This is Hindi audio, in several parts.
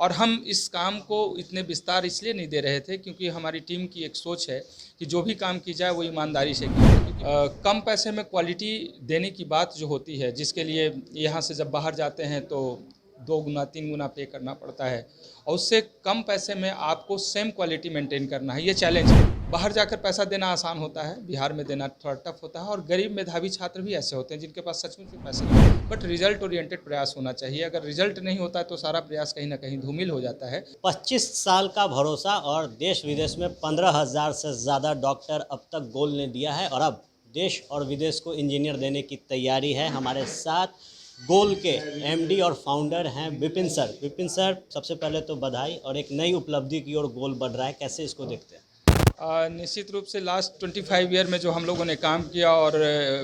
और हम इस काम को इतने विस्तार इसलिए नहीं दे रहे थे क्योंकि हमारी टीम की एक सोच है कि जो भी काम की जाए वो ईमानदारी से की जाए। कम पैसे में क्वालिटी देने की बात जो होती है, जिसके लिए यहाँ से जब बाहर जाते हैं तो 2 गुना 3 गुना पे करना पड़ता है और उससे कम पैसे में आपको सेम क्वालिटी मेंटेन करना है, ये चैलेंज है। बाहर जाकर पैसा देना आसान होता है, बिहार में देना थोड़ा टफ होता है और गरीब मेधावी छात्र भी ऐसे होते हैं जिनके पास सचमुच में पैसे नहीं है। बट रिजल्ट ओरिएंटेड प्रयास होना चाहिए। अगर रिजल्ट नहीं होता है तो सारा प्रयास कहीं ना कहीं धूमिल हो जाता है। 25 साल का भरोसा और देश विदेश में 15,000 से ज़्यादा डॉक्टर अब तक गोल ने दिया है और अब देश और विदेश को इंजीनियर देने की तैयारी है। हमारे साथ गोल के एमडी और फाउंडर हैं विपिन सर। विपिन सर, सबसे पहले तो बधाई और एक नई उपलब्धि की ओर गोल बढ़ रहा है, कैसे इसको देखते हैं? निश्चित रूप से लास्ट 25 ईयर में जो हम लोगों ने काम किया और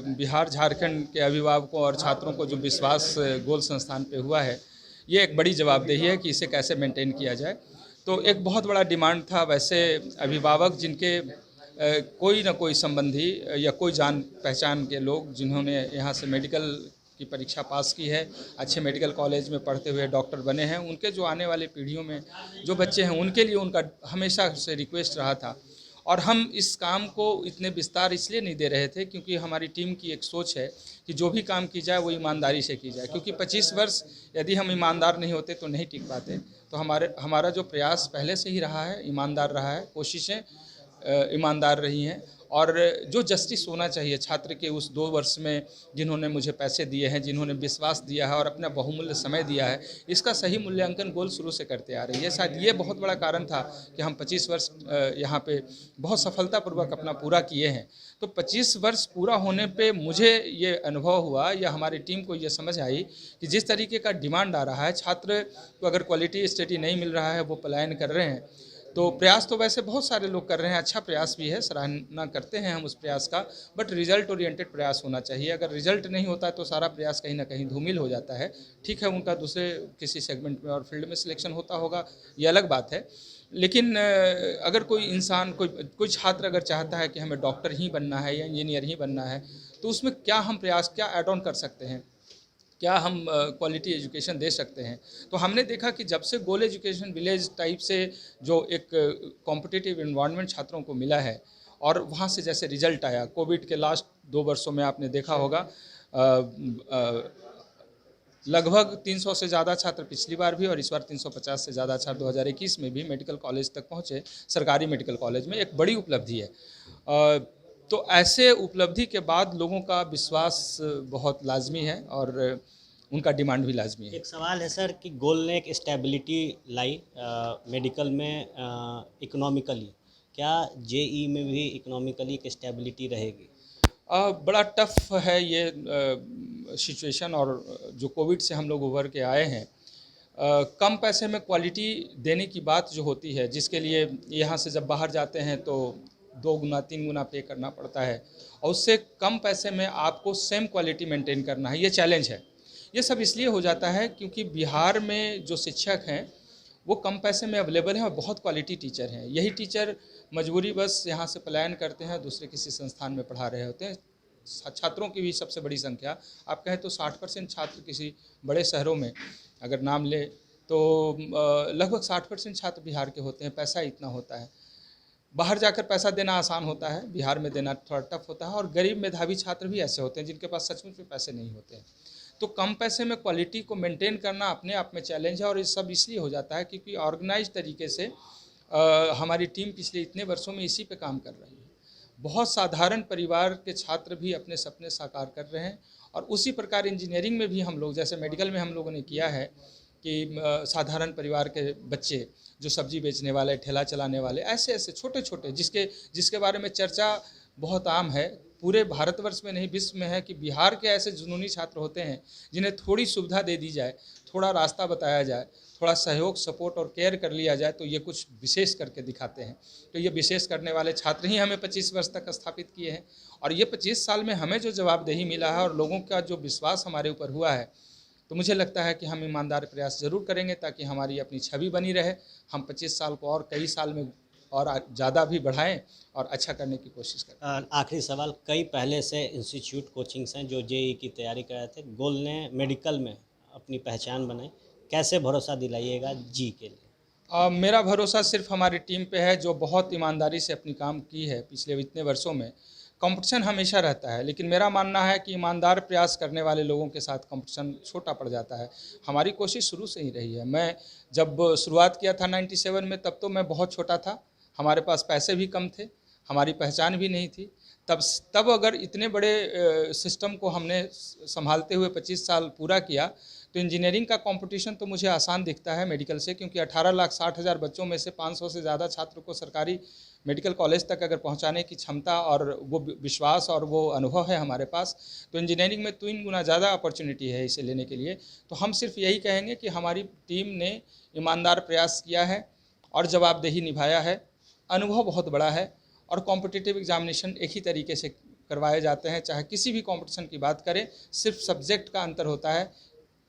बिहार झारखंड के अभिभावकों और छात्रों को जो विश्वास गोल संस्थान पे हुआ है, ये एक बड़ी जवाबदेही है कि इसे कैसे मेंटेन किया जाए। तो एक बहुत बड़ा डिमांड था, वैसे अभिभावक जिनके कोई ना कोई संबंधी या कोई जान पहचान के लोग जिन्होंने यहाँ से मेडिकल की परीक्षा पास की है, अच्छे मेडिकल कॉलेज में पढ़ते हुए डॉक्टर बने हैं, उनके जो आने वाली पीढ़ियों में जो बच्चे हैं उनके लिए उनका हमेशा से रिक्वेस्ट रहा था। और हम इस काम को इतने विस्तार इसलिए नहीं दे रहे थे क्योंकि हमारी टीम की एक सोच है कि जो भी काम की जाए वो ईमानदारी से की जाए, क्योंकि 25 वर्ष यदि हम ईमानदार नहीं होते तो नहीं टिक पाते। तो हमारा जो प्रयास पहले से ही रहा है, ईमानदार रहा है, कोशिशें ईमानदार रही हैं और जो जस्टिस होना चाहिए छात्र के उस 2 वर्ष में जिन्होंने मुझे पैसे दिए हैं, जिन्होंने विश्वास दिया है और अपना बहुमूल्य समय दिया है, इसका सही मूल्यांकन गोल शुरू से करते आ रही है। शायद ये बहुत बड़ा कारण था कि हम 25 वर्ष यहाँ पे बहुत सफलतापूर्वक अपना पूरा किए हैं। तो 25 वर्ष पूरा होने पे मुझे ये अनुभव हुआ या हमारी टीम को ये समझ आई कि जिस तरीके का डिमांड आ रहा है, छात्र को अगर क्वालिटी स्टडी नहीं मिल रहा है, वो पलायन कर रहे हैं। तो प्रयास तो वैसे बहुत सारे लोग कर रहे हैं, अच्छा प्रयास भी है, सराहना करते हैं हम उस प्रयास का, बट रिजल्ट ओरिएंटेड प्रयास होना चाहिए। अगर रिजल्ट नहीं होता है तो सारा प्रयास कहीं ना कहीं धूमिल हो जाता है। ठीक है, उनका दूसरे किसी सेगमेंट में और फील्ड में सिलेक्शन होता होगा, ये अलग बात है। लेकिन अगर कोई इंसान कोई छात्र अगर चाहता है कि हमें डॉक्टर ही बनना है या इंजीनियर ही बनना है, तो उसमें क्या हम प्रयास, क्या ऐड ऑन कर सकते हैं, क्या हम क्वालिटी एजुकेशन दे सकते हैं। तो हमने देखा कि जब से गोल एजुकेशन विलेज टाइप से जो एक कॉम्पिटिटिव इन्वायरमेंट छात्रों को मिला है और वहाँ से जैसे रिजल्ट आया, कोविड के लास्ट 2 वर्षों में आपने देखा होगा लगभग 300 से ज़्यादा छात्र पिछली बार भी और इस बार 350 से ज़्यादा छात्र 2021 में भी मेडिकल कॉलेज तक पहुँचे, सरकारी मेडिकल कॉलेज में, एक बड़ी उपलब्धि है। तो ऐसे उपलब्धि के बाद लोगों का विश्वास बहुत लाजमी है और उनका डिमांड भी लाजमी है। एक सवाल है सर कि गोल ने एक स्टेबिलिटी लाई मेडिकल में इकोनॉमिकली, क्या जेई में भी इकोनॉमिकली एक स्टेबिलिटी रहेगी? बड़ा टफ है ये सिचुएशन और जो कोविड से हम लोग उभर के आए हैं, कम पैसे में क्वालिटी देने की बात जो होती है, जिसके लिए यहाँ से जब बाहर जाते हैं तो 2 गुना 3 गुना पे करना पड़ता है और उससे कम पैसे में आपको सेम क्वालिटी मेंटेन करना है, ये चैलेंज है। ये सब इसलिए हो जाता है क्योंकि बिहार में जो शिक्षक हैं वो कम पैसे में अवेलेबल हैं और बहुत क्वालिटी टीचर हैं। यही टीचर मजबूरी बस यहाँ से पलायन करते हैं, दूसरे किसी संस्थान में पढ़ा रहे होते हैं। छात्रों की भी सबसे बड़ी संख्या, आप कहें तो 60% छात्र किसी बड़े शहरों में अगर नाम ले तो लगभग 60% छात्र बिहार के होते हैं। पैसा इतना होता है, बाहर जाकर पैसा देना आसान होता है, बिहार में देना थोड़ा टफ होता है और गरीब मेधावी छात्र भी ऐसे होते हैं जिनके पास सचमुच में पैसे नहीं होते हैं। तो कम पैसे में क्वालिटी को मेंटेन करना अपने आप में चैलेंज है और ये सब इसलिए हो जाता है क्योंकि ऑर्गेनाइज तरीके से हमारी टीम पिछले इतने वर्षों में इसी पे काम कर रही है। बहुत साधारण परिवार के छात्र भी अपने सपने साकार कर रहे हैं और उसी प्रकार इंजीनियरिंग में भी हम लोग, जैसे मेडिकल में हम लोगों ने किया है कि साधारण परिवार के बच्चे जो सब्जी बेचने वाले, ठेला चलाने वाले, ऐसे ऐसे छोटे छोटे जिसके बारे में चर्चा बहुत आम है, पूरे भारतवर्ष में नहीं विश्व में है, कि बिहार के ऐसे जुनूनी छात्र होते हैं जिन्हें थोड़ी सुविधा दे दी जाए, थोड़ा रास्ता बताया जाए, थोड़ा सहयोग, सपोर्ट और केयर कर लिया जाए तो ये कुछ विशेष करके दिखाते हैं। तो ये विशेष करने वाले छात्र ही हमें 25 वर्ष तक स्थापित किए हैं और ये 25 साल में हमें जो जवाबदेही मिला है और लोगों का जो विश्वास हमारे ऊपर हुआ है, तो मुझे लगता है कि हम ईमानदार प्रयास ज़रूर करेंगे ताकि हमारी अपनी छवि बनी रहे। हम 25 साल को और कई साल में और ज़्यादा भी बढ़ाएं और अच्छा करने की कोशिश करें। आखिरी सवाल, कई पहले से इंस्टीट्यूट कोचिंग्स हैं जो जेई की तैयारी कर रहे थे, गोल ने मेडिकल में अपनी पहचान बनाई, कैसे भरोसा दिलाइएगा जी के लिए? मेरा भरोसा सिर्फ हमारी टीम पे है, जो बहुत ईमानदारी से अपनी काम की है पिछले इतने वर्षों में। कंपटीशन हमेशा रहता है, लेकिन मेरा मानना है कि ईमानदार प्रयास करने वाले लोगों के साथ कंपटीशन छोटा पड़ जाता है। हमारी कोशिश शुरू से ही रही है। मैं जब शुरुआत किया था 97 में, तब तो मैं बहुत छोटा था, हमारे पास पैसे भी कम थे, हमारी पहचान भी नहीं थी। तब अगर इतने बड़े सिस्टम को हमने संभालते हुए 25 साल पूरा किया, तो इंजीनियरिंग का कंपटीशन तो मुझे आसान दिखता है मेडिकल से, क्योंकि 18,60,000 बच्चों में से 500 से ज़्यादा छात्र को सरकारी मेडिकल कॉलेज तक अगर पहुंचाने की क्षमता और वो विश्वास और वो अनुभव है हमारे पास, तो इंजीनियरिंग में 3 गुना ज़्यादा अपॉर्चुनिटी है इसे लेने के लिए। तो हम सिर्फ यही कहेंगे कि हमारी टीम ने ईमानदार प्रयास किया है और जवाबदेही निभाया है। अनुभव बहुत बड़ा है और कॉम्पिटिटिव एग्जामिनेशन एक ही तरीके से करवाए जाते हैं, चाहे किसी भी कॉम्पिटिशन की बात करें, सिर्फ सब्जेक्ट का अंतर होता है,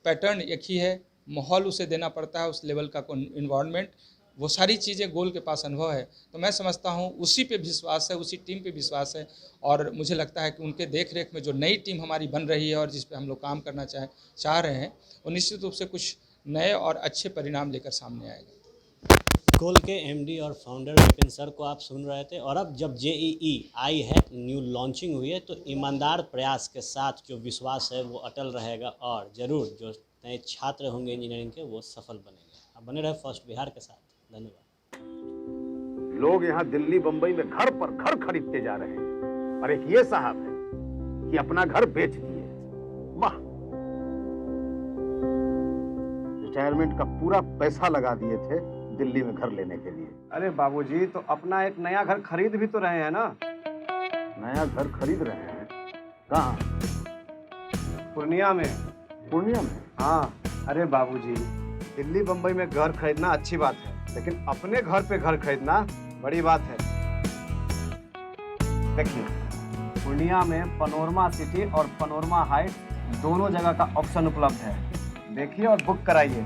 पैटर्न एक ही है, माहौल उसे देना पड़ता है, उस लेवल का इन्वायरमेंट, वो सारी चीज़ें गोल के पास अनुभव है। तो मैं समझता हूँ उसी पे विश्वास है, उसी टीम पे विश्वास है, और मुझे लगता है कि उनके देख रेख में जो नई टीम हमारी बन रही है और जिस पे हम लोग काम करना चाह रहे हैं, वो निश्चित रूप से कुछ नए और अच्छे परिणाम लेकर सामने आएगा। गोल के एमडी और फाउंडर विपिन सर को आप सुन रहे थे। और अब जब जेईई आई है, न्यू लॉन्चिंग हुई है, तो ईमानदार प्रयास के साथ जो विश्वास है वो अटल रहेगा और ज़रूर जो नए छात्र होंगे इंजीनियरिंग के वो सफल बनेंगे। आप बने रहे फर्स्ट बिहार के साथ। धन्यवाद। लोग यहाँ दिल्ली बंबई में घर पर घर खरीदते जा रहे हैं, और एक ये साहब है कि अपना घर बेच दिए। वाह! रिटायरमेंट का पूरा पैसा लगा दिए थे दिल्ली में घर लेने के लिए। अरे बाबूजी, तो अपना एक नया घर खरीद भी तो रहे हैं ना। नया घर खरीद रहे हैं? कहाँ? पूर्णिया में। पूर्णिया में? हाँ। अरे बाबूजी, दिल्ली बंबई में घर खरीदना अच्छी बात है, लेकिन अपने घर पे घर खरीदना बड़ी बात है। देखिए, पूर्णिया में पनोरमा सिटी और पनोरमा हाइट दोनों जगह का ऑप्शन उपलब्ध है। देखिए और बुक कराइए।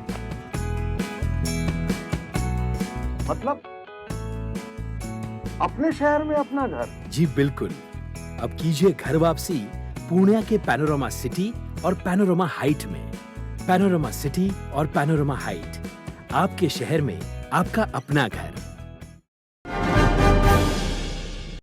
मतलब अपने शहर में अपना घर? जी बिल्कुल। अब कीजिए घर वापसी पूर्णिया के पैनोरमा सिटी और पैनोरमा हाइट में। पैनोरमा सिटी और पैनोरमा हाइट, आपके शहर में आपका अपना घर।